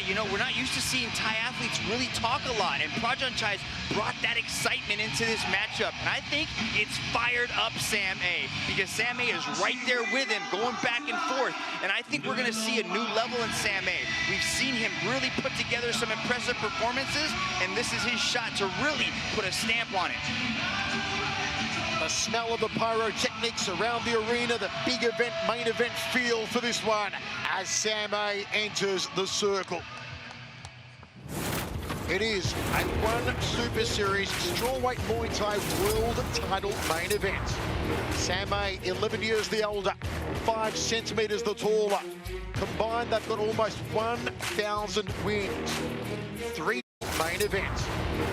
you know, we're not used to seeing Thai athletes really talk a lot, and Prajanchai's brought that excitement into this matchup. And I think it's fired up Sam A, because Sam A is right there with him, going back and forth. And I think we're going to see a new level in Sam A. We've seen him really put together some impressive performances, and this is his shot to really put a stamp on it. The smell of the pyrotechnics around the arena, the big event, main event feel for this one as Sam A enters the circle. It is a One Super Series strawweight Muay Thai world title main event. Sam A, 11 years the older, 5 centimeters the taller. Combined, they've got almost 1,000 wins. 3 main events.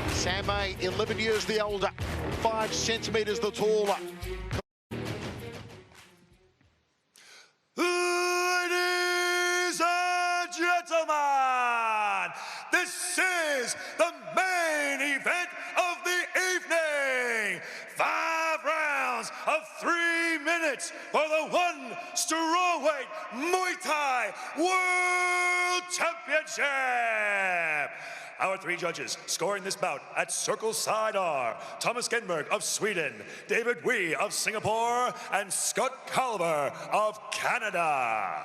Sam A, 11 years the older, 5 centimeters the taller. Ladies and gentlemen, this is the main event of the evening. 5 rounds of 3 minutes for the One Strawweight Muay Thai World Championship. Our 3 judges scoring this bout at circle side are Thomas Genberg of Sweden, David Wee of Singapore, and Scott Calver of Canada.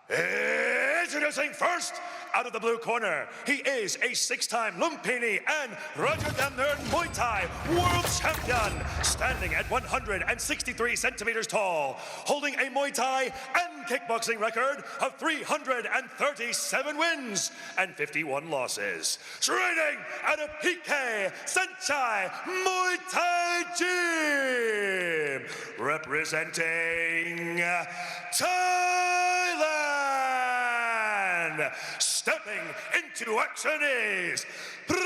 Introducing first, out of the blue corner, he is a 6-time Lumpini and Rajadamner Muay Thai world champion, standing at 163 centimeters tall, holding a Muay Thai and kickboxing record of 337 wins and 51 losses. Training at a PK Sanchai Muay Thai Gym, representing Thailand. Stepping into action is Prajanchai.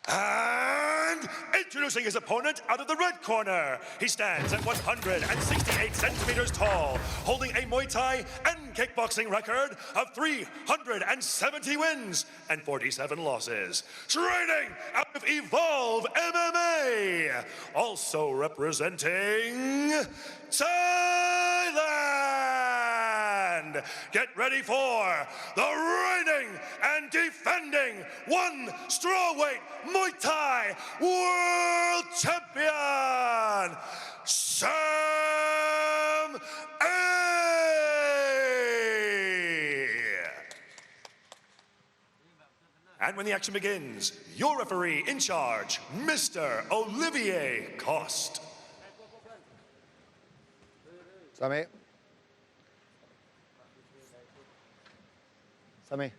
And introducing his opponent out of the red corner. He stands at 168 centimeters tall, holding a Muay Thai and kickboxing record of 370 wins and 47 losses. Training out of Evolve MMA. Also representing Thailand. Get ready for the reigning and defending One Strawweight Muay Thai World Champion, Sam A. And when the action begins, your referee in charge, Mr. Olivier Coste. Sami. Sami.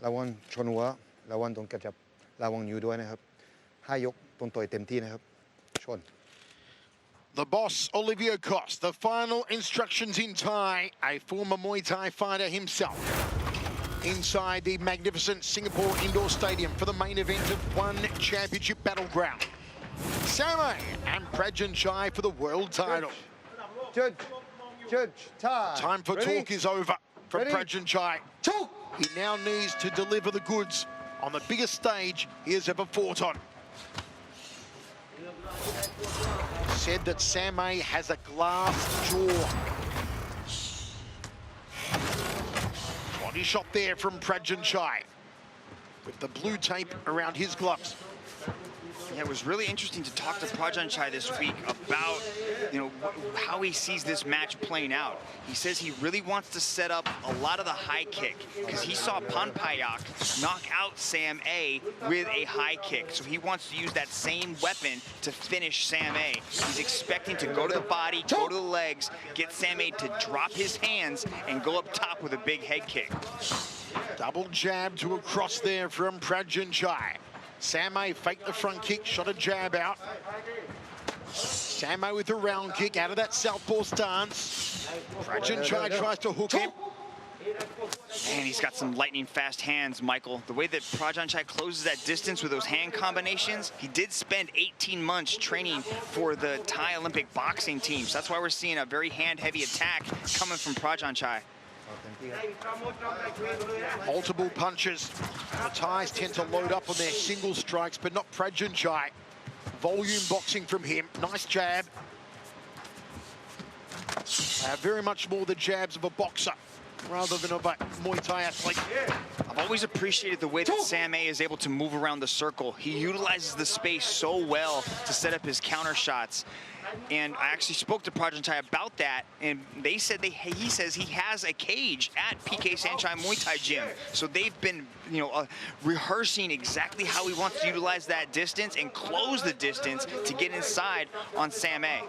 ระวังชนหัวระวังตรงกระจับระวังอยู่ด้วยนะครับ5 ยกตรงต่อยเต็มที่นะครับชน The boss, Olivier Coste, the final instructions in Thai, a former Muay Thai fighter himself, inside the magnificent Singapore Indoor Stadium for the main event of One Championship Battleground. Sam A and Prajanchai for the world title. Judge, time for talk is over from Prajanchai. He now needs to deliver the goods on the biggest stage he has ever fought on. Said that Sam A has a glass jaw. Body shot there from Prajanchai with the blue tape around his gloves. Yeah, it was really interesting to talk to Prajanchai this week about, how he sees this match playing out. He says he really wants to set up a lot of the high kick because he saw Panpayak knock out Sam A with a high kick. So he wants to use that same weapon to finish Sam A. He's expecting to go to the body, go to the legs, get Sam A to drop his hands and go up top with a big head kick. Double jab to a cross there from Prajanchai. Sam A faked the front kick, shot a jab out. Sam A with a round kick out of that southpaw stance. Prajanchai tries to hook him. And he's got some lightning fast hands, Michael. The way that Prajanchai closes that distance with those hand combinations, he did spend 18 months training for the Thai Olympic boxing team. So that's why we're seeing a very hand-heavy attack coming from Prajanchai. Multiple punches. The Thais tend to load up on their single strikes, but not Prajanchai. Volume boxing from him. Nice jab. Very much more the jabs of a boxer rather than of a Muay Thai athlete. I've always appreciated the way that Sam A is able to move around the circle. He utilizes the space so well to set up his counter shots. And I actually spoke to Prajan Chai about that, and they said he says he has a cage at PK Sanchai Muay Thai gym. So they've been, rehearsing exactly how he wants to utilize that distance and close the distance to get inside on Sam A.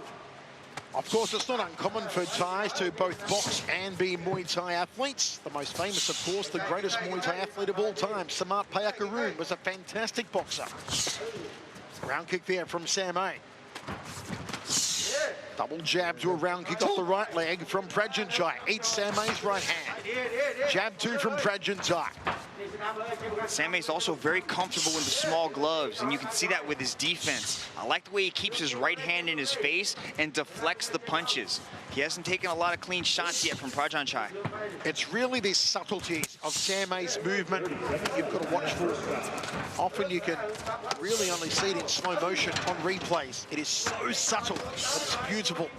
Of course, it's not uncommon for Thais to both box and be Muay Thai athletes. The most famous, of course, the greatest Muay Thai athlete of all time, Samat Payakaroon, was a fantastic boxer. Round kick there from Sam A. Double jab to a round kick off the right leg from Prajan Chai. Eats Sam A's right hand. Jab two from Prajan Chai. Sam A's also very comfortable in the small gloves, and you can see that with his defense. I like the way he keeps his right hand in his face and deflects the punches. He hasn't taken a lot of clean shots yet from Prajan Chai. It's really the subtleties of Sam A's movement that you've got to watch for. Often you can really only see it in slow motion on replays. It is so subtle, but it's beautiful.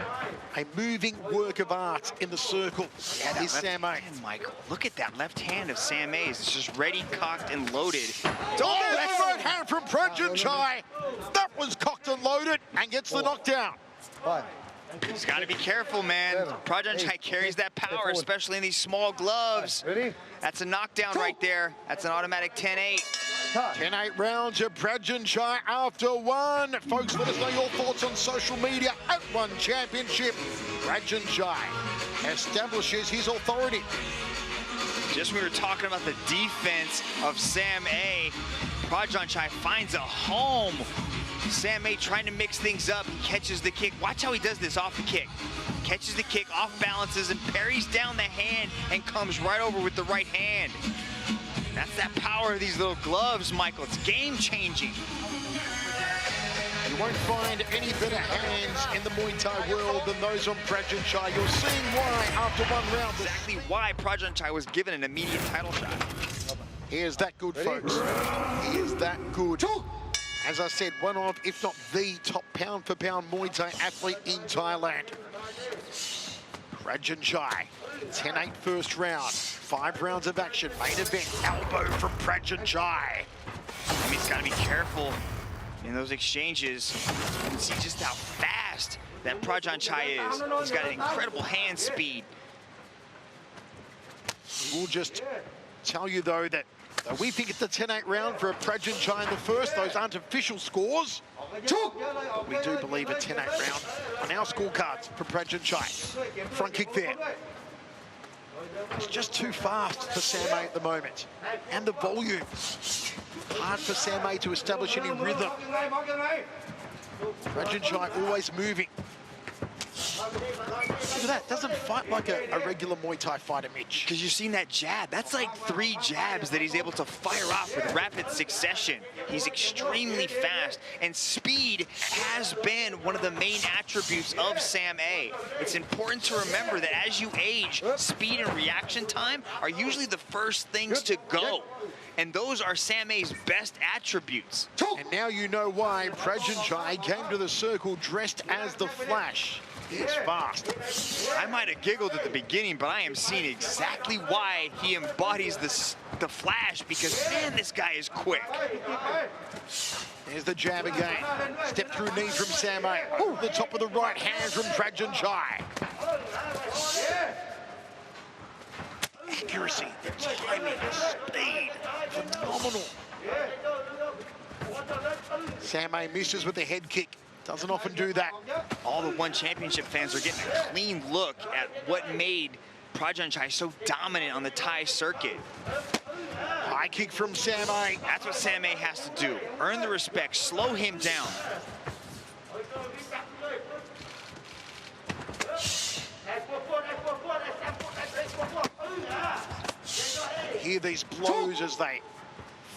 A moving work of art in the circle. Yeah, is Sam A. Michael, look at that left hand of Sam A's. It's just ready, cocked, and loaded. Oh, that's right hand from Prajan Chai. That was cocked and loaded and gets the knockdown. He's got to be careful, man. Prajan Chai carries that power, especially in these small gloves. That's a knockdown right there. That's an automatic 10-8. 10-8 rounds of Prajan Chai after one. Folks, let us know your thoughts on social media at One Championship. Prajan Chai establishes his authority. Just when we were talking about the defense of Sam A, Prajan Chai finds a home. Sam A trying to mix things up. He catches the kick. Watch how he does this off the kick. Catches the kick, off balances, and parries down the hand and comes right over with the right hand. That's that power of these little gloves, Michael. It's game-changing. You won't find any better hands in the Muay Thai world than those on Prajan Chai. You're seeing why after one round. Exactly why Prajan Chai was given an immediate title shot. He is that good, folks. He is that good. As I said, one of, if not the top pound-for-pound Muay Thai athlete in Thailand. Prajan Chai, 10-8 first round. 5 rounds of action, main event, elbow from Prajan Chai. I mean, he's got to be careful in those exchanges. You can see just how fast that Prajan Chai is. He's got an incredible hand speed. We'll just tell you, though, that we think it's the 10-8 round for a Prajan Chai in the first. Those aren't official scores. We do believe a 10-8 round on our scorecards for Prajan Chai. Front kick there. It's just too fast for Sam A at the moment. And the volume. Hard for Sam A to establish any rhythm. Prajan Chai always moving. Look at that, doesn't fight like a regular Muay Thai fighter, Mitch. Because you've seen that jab. That's like 3 jabs that he's able to fire off with rapid succession. He's extremely fast, and speed has been one of the main attributes of Sam A. It's important to remember that as you age, speed and reaction time are usually the first things to go. And those are Sam A's best attributes. And now you know why Prajan Chai came to the circle dressed as the Flash. He's fast. I might have giggled at the beginning, but I am seeing exactly why he embodies the Flash, because, man, this guy is quick. There's the jab again. Step through knee from Sam A. Ooh, the top of the right hand from Prajan Chai. Accuracy, the timing, the speed, phenomenal. Sam A misses with the head kick. Doesn't often do that. All the One Championship fans are getting a clean look at what made Prajan Chai so dominant on the Thai circuit. High kick from Sam A. That's what Sam A has to do. Earn the respect, slow him down. Hear these blows as they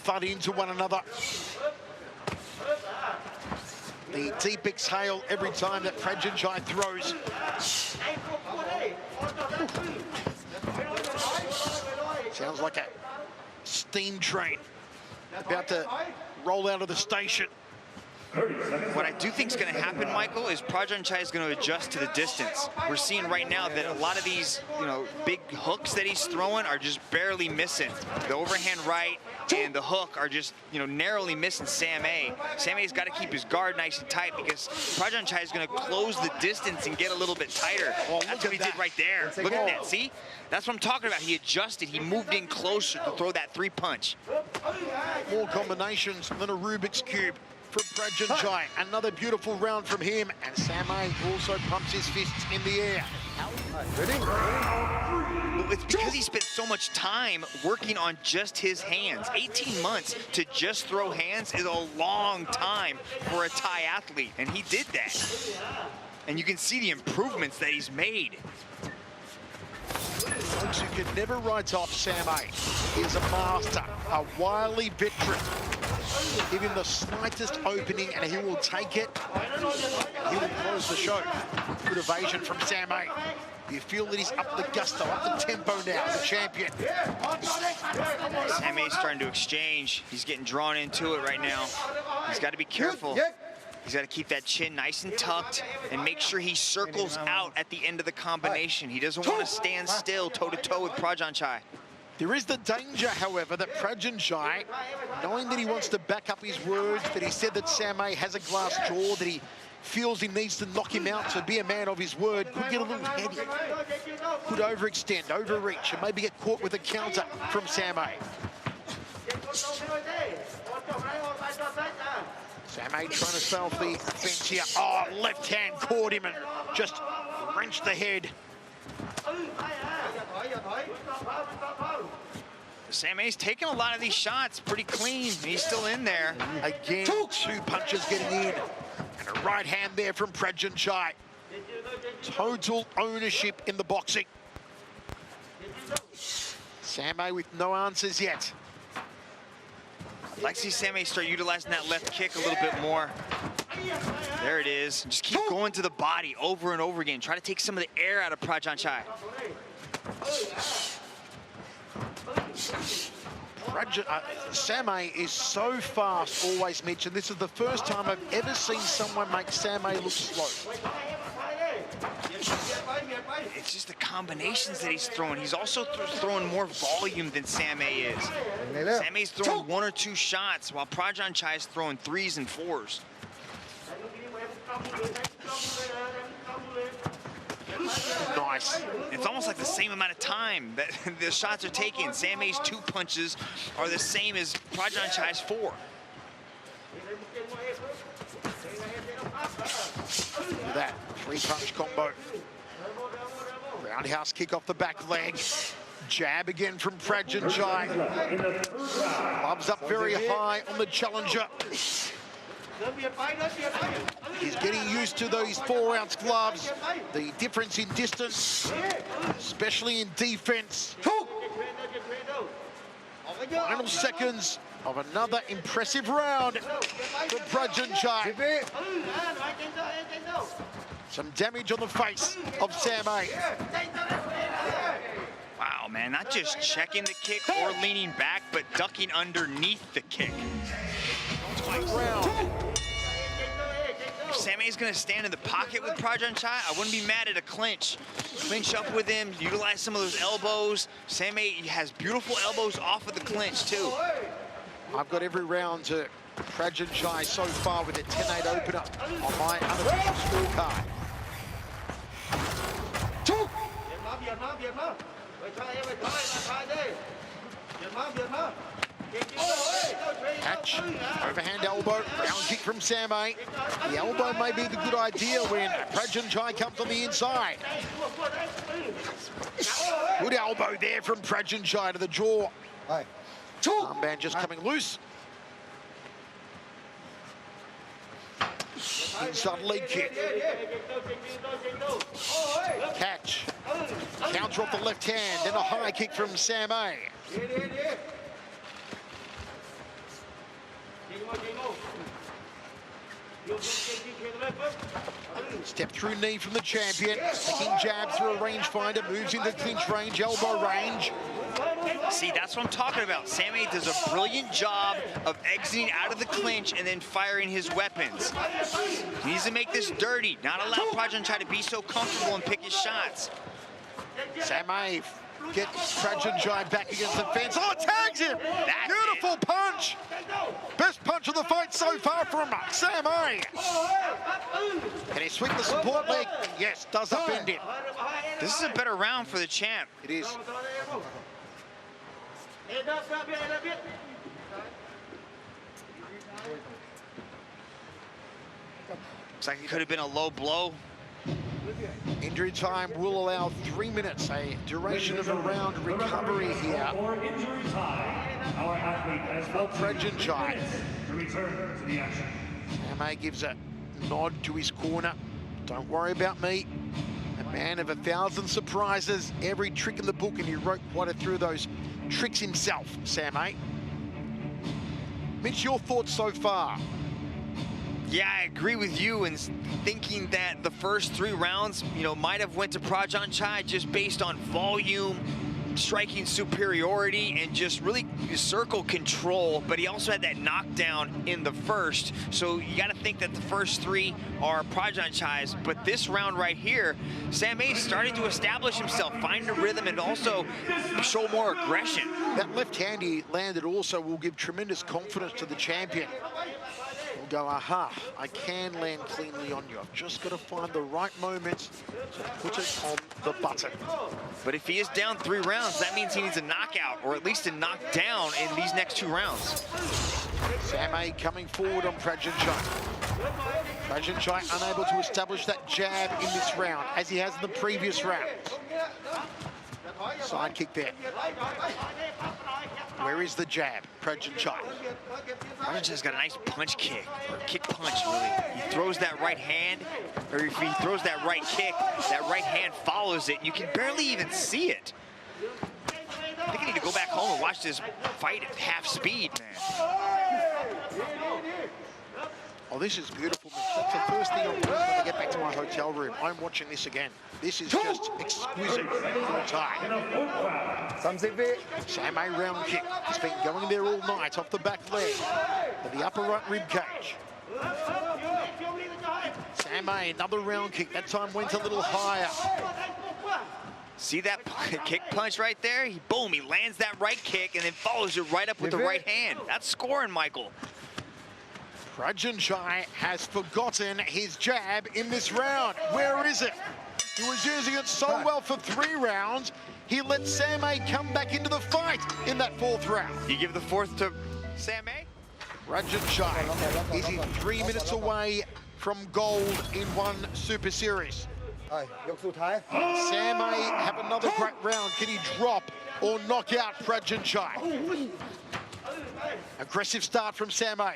thud into one another. The deep exhale every time that Prajan Chai throws. Sounds like a steam train about to roll out of the station. What I do think is going to happen, Michael, is Prajanchai is going to adjust to the distance. We're seeing right now that a lot of these, big hooks that he's throwing are just barely missing. The overhand right and the hook are just, narrowly missing Sam A. Sam A's got to keep his guard nice and tight because Prajanchai is going to close the distance and get a little bit tighter. That's what he did right there. Look at that. See? That's what I'm talking about. He adjusted. He moved in closer to throw that three-punch. More combinations than a Rubik's Cube from Prajanchai. Another beautiful round from him. And Sam A also pumps his fists in the air. Well, it's because he spent so much time working on just his hands. 18 months to just throw hands is a long time for a Thai athlete, and he did that. And you can see the improvements that he's made. Folks, you can never write off Sam A. He is a master, a wily veteran. Give him the slightest opening and he will take it. He will close the show. Good evasion from Sam A. You feel that he's up the gusto, up the tempo now, the champion. Sam A's starting to exchange. He's getting drawn into it right now. He's got to be careful. He's got to keep that chin nice and tucked and make sure he circles out at the end of the combination. He doesn't want to stand still toe-to-toe with Prajanchai. There is the danger, however, that Prajanchai, knowing that he wants to back up his words, that he said that Sam A has a glass jaw, that he feels he needs to knock him out to be a man of his word, could get a little heady. Could overextend, overreach, and maybe get caught with a counter from Sam A. Sam A trying to stay off the fence here. Oh, left hand caught him and just wrenched the head. Sam A's taking a lot of these shots pretty clean. He's still in there. Again, two punches getting in. And a right hand there from Prajanchai. Total ownership in the boxing. Sam A with no answers yet. I'd like to see Sam A start utilizing that left kick a little bit more. There it is. Just keep going to the body over and over again. Try to take some of the air out of Prajanchai. Sam A is so fast, always, Mitch, and this is the first time I've ever seen someone make Sam A look slow. It's just the combinations that he's throwing. He's also throwing more volume than Sam A is. Sam A's throwing 1 or 2 shots, while Prajanchai is throwing 3s and 4s. Nice. It's almost like the same amount of time that the shots are taken. Sam A's 2 punches are the same as Prajanchai's 4. That 3-punch combo. Roundhouse kick off the back leg. Jab again from Prajanchai. Gloves up very high on the challenger. He's getting used to those 4-ounce gloves. The difference in distance, especially in defense. Final seconds of another impressive round for Prajanchai. Some damage on the face of Sam A. Wow, man, not just checking the kick or leaning back, but ducking underneath the kick. Round. If Sam A's gonna stand in the pocket with Prajanchai, I wouldn't be mad at a clinch. Clinch up with him, utilize some of those elbows. Sam A has beautiful elbows off of the clinch, too. I've got every round to Prajanchai so far with a 10-8 opener on my unofficial scorecard. Catch, overhand elbow, round kick from Sam A. The elbow may be the good idea when Prajanchai comes on the inside. Good elbow there from Prajanchai to the jaw. Armband just coming loose. Inside leg kick. Catch. Counter off the left hand, then a high kick from Sam A. Step through knee from the champion. Taking jabs through a rangefinder, moves into clinch range, elbow range. See, that's what I'm talking about. Sam A does a brilliant job of exiting out of the clinch and then firing his weapons. He needs to make this dirty, not allow Prajanchai to be so comfortable and pick his shots. Sam A gets Prajanchai back against the fence. Oh, tags him! Beautiful punch! Best punch of the fight so far from Sam A. Can he sweep the support leg? Yes, does upend it. This is a better round for the champ. It is. Looks like it could have been a low blow. Injury time will allow 3 minutes, a duration of a round recovery here. For injury time, our athlete has Prajanchai. to return to the action. Sam gives a nod to his corner. Don't worry about me. A man of 1,000 surprises, every trick in the book, and he wrote quite a few of those tricks himself, Sam A. Mitch, your thoughts so far? Yeah, I agree with you in thinking that the first 3 rounds, might have went to Prajanchai just based on volume, striking superiority, and just really circle control, but he also had that knockdown in the first. So you got to think that the first 3 are Prajanchai's, but this round right here, Sam A started to establish himself, find a rhythm, and also show more aggression. That left hand he landed also will give tremendous confidence to the champion. He'll go, aha, I can land cleanly on you. I've just got to find the right moments to put it on the button. But if he is down 3 rounds, that means he needs a knockout, or at least a knockdown in these next 2 rounds. Sam A coming forward on Prajanchai. Prajanchai unable to establish that jab in this round, as he has in the previous round. Side kick there. Where is the jab? Prajanchai. Prajanchai's got a nice punch kick, or kick punch, really. He throws that right hand, or if he throws that right kick, that right hand follows it. You can barely even see it. I think I need to go back home and watch this fight at half speed, man. Oh, this is beautiful, Mitch. That's the first thing I'm doing when I get back to my hotel room. I'm watching this again. This is just exquisite. Sam A round kick. He's been going there all night off the back leg to the upper right rib cage. Sam A, another round kick. That time went a little higher. See that kick punch right there? Boom, he lands that right kick and then follows it right up with the right hand. That's scoring, Michael. Prajanchai has forgotten his jab in this round. Where is it? He was using it so well for 3 rounds. He let Sam A come back into the fight in that 4th round. You give the 4th to Sam A? Prajanchai is 3 minutes away from gold in 1 Super Series. Sam A have another great round. Can he drop or knock out Prajanchai? Aggressive start from Sam A.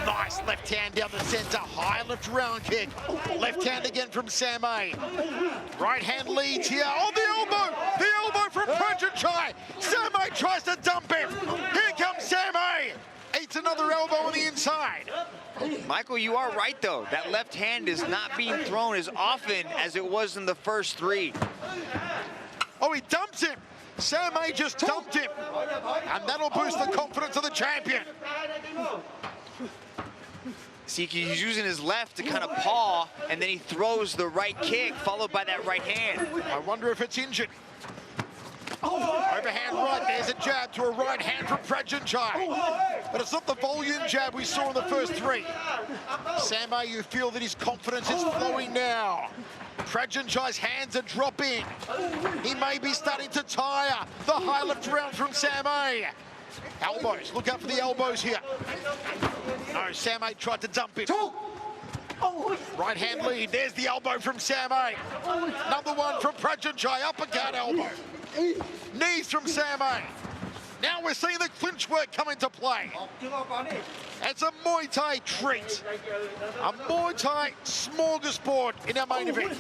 Nice left hand down the center, high left round kick. Left hand again from Sam A. Right hand leads here. Oh, the elbow from Prajanchai. Sam A tries to dump him. Here comes Sam A. Eats another elbow on the inside. Michael, you are right, though. That left hand is not being thrown as often as it was in the first 3. Oh, he dumps him. Sam A just dumped him. And that'll boost the confidence of the champion. See, he's using his left to kind of paw, and then he throws the right kick, followed by that right hand. I wonder if it's injured. Overhand right, there's a jab to a right hand from Prajanchai. But it's not the volume jab we saw in the first 3. Sam A, you feel that his confidence is flowing now. Prajanchai's hands are dropping. He may be starting to tire. The high left round from Sam A. Elbows, look out for the elbows here. No, Sam A tried to dump it. Right hand lead, there's the elbow from Sam A. Another one from Prajanchai, uppercut elbow. Knees from Sam A. Now we're seeing the clinch work come into play. It's a Muay Thai treat. A Muay Thai smorgasbord in our main event.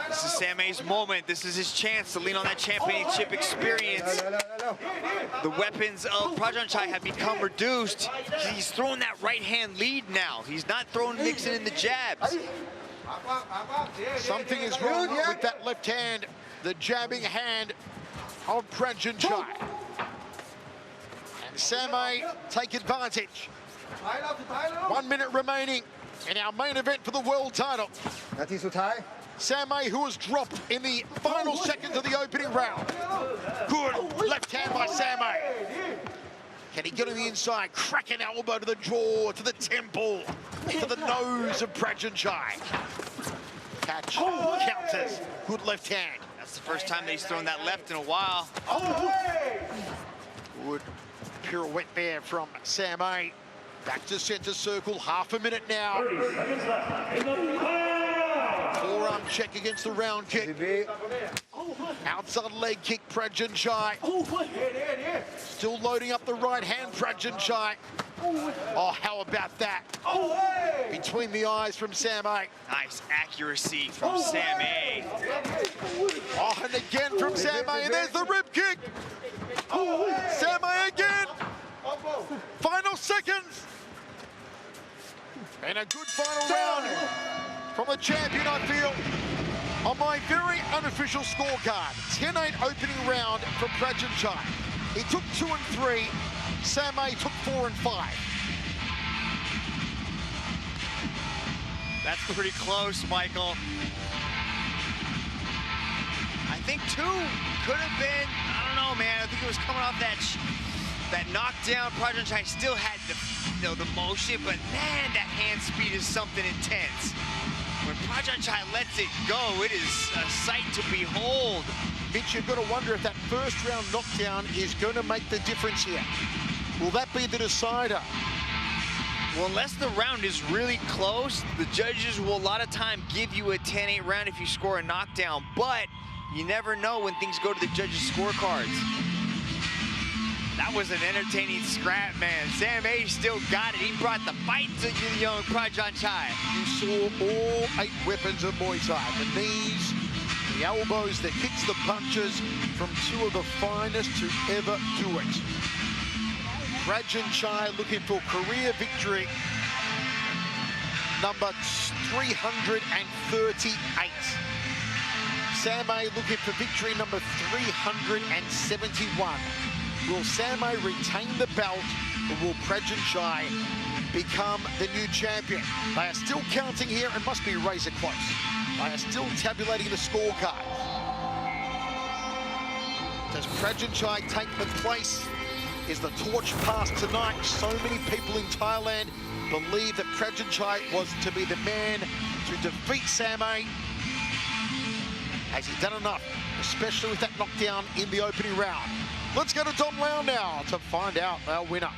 This is Sam A's moment. This is his chance to lean on that championship experience. the weapons of Prajanchai have become reduced. He's throwing that right hand lead now. He's not mixing in the jabs. Something is wrong with that left hand, the jabbing hand of Prajanchai. And Samay take advantage. 1 minute remaining in our main event for the world title. นาทีสุดท้าย Samay, who was dropped in the final seconds of the opening round. Good left hand by Samay. Can he get on the inside? Crack an elbow to the jaw, to the temple, to the nose of Prajanchai. Catch, counters, good left hand. That's the first time that he's thrown that left in a while. Good pirouette there from Samay. Back to center circle, half a minute now. Forearm check against the round kick. Outside leg kick, Prajanchai. Still loading up the right hand, Prajanchai. Oh, how about that? Between the eyes from Samay. Nice accuracy from Samay. Oh, and again from Samay, and there's the rib kick. Samay again. Final seconds. And a good final round from the champion, I feel. On my very unofficial scorecard, 10-8 opening round for Prajanchai. He took 2 and 3. Samay took 4 and 5. That's pretty close, Michael. I think 2 could have been, I don't know, man. I think it was coming off that knockdown. Prajanchai still had the motion, but man, that hand speed is something intense. When Prajanchai lets it go, it is a sight to behold. Mitch, you've got to wonder if that first round knockdown is going to make the difference here. Will that be the decider? Well, unless the round is really close, the judges will a lot of time give you a 10-8 round if you score a knockdown, but you never know when things go to the judges' scorecards. That was an entertaining scrap, man. Samay still got it. He brought the fight to the young Prajanchai. You saw all 8 weapons of Muay Thai. The knees, the elbows, the kicks, the punches from 2 of the finest to ever do it. Prajanchai looking for career victory number 338. Samay looking for victory number 371. Will Samay retain the belt, or will Prajanchai become the new champion? They are still counting here and must be razor close. They are still tabulating the scorecard. Does Prajanchai take the place? Is the torch passed tonight? So many people in Thailand believe that Prajanchai was to be the man to defeat Samay. Has he done enough, especially with that knockdown in the opening round? Let's go to Dom Lau now to find out our winner.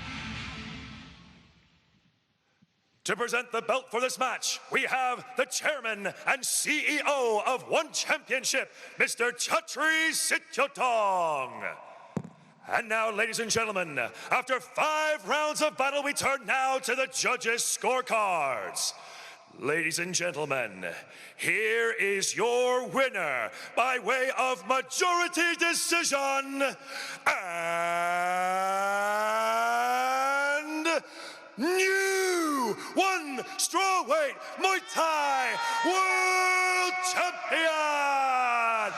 To present the belt for this match, we have the chairman and CEO of One Championship, Mr. Chatri Sityotong. And now, ladies and gentlemen, after 5 rounds of battle, we turn now to the judges' scorecards. Ladies and gentlemen, here is your winner by way of majority decision and new 1 strawweight Muay Thai World Champion,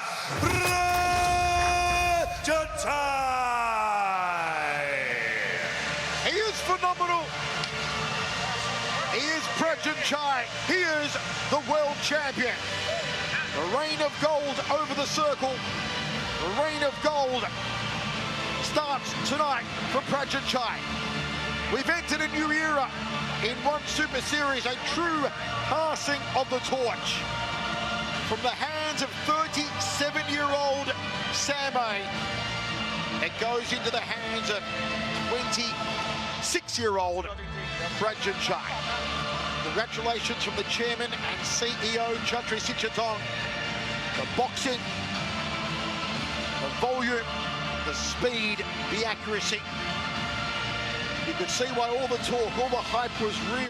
Prajanchai. He is phenomenal. He is Prajanchai. He is the world champion. The reign of gold over the circle. The reign of gold starts tonight for Prajanchai. We've entered a new era in One Super Series, a true passing of the torch. From the hands of 37-year-old Samay, it goes into the hands of 26-year-old Prajanchai. Congratulations from the chairman and CEO, Chatri Sityotong. The boxing, the volume, the speed, the accuracy. You could see why all the talk, all the hype was real.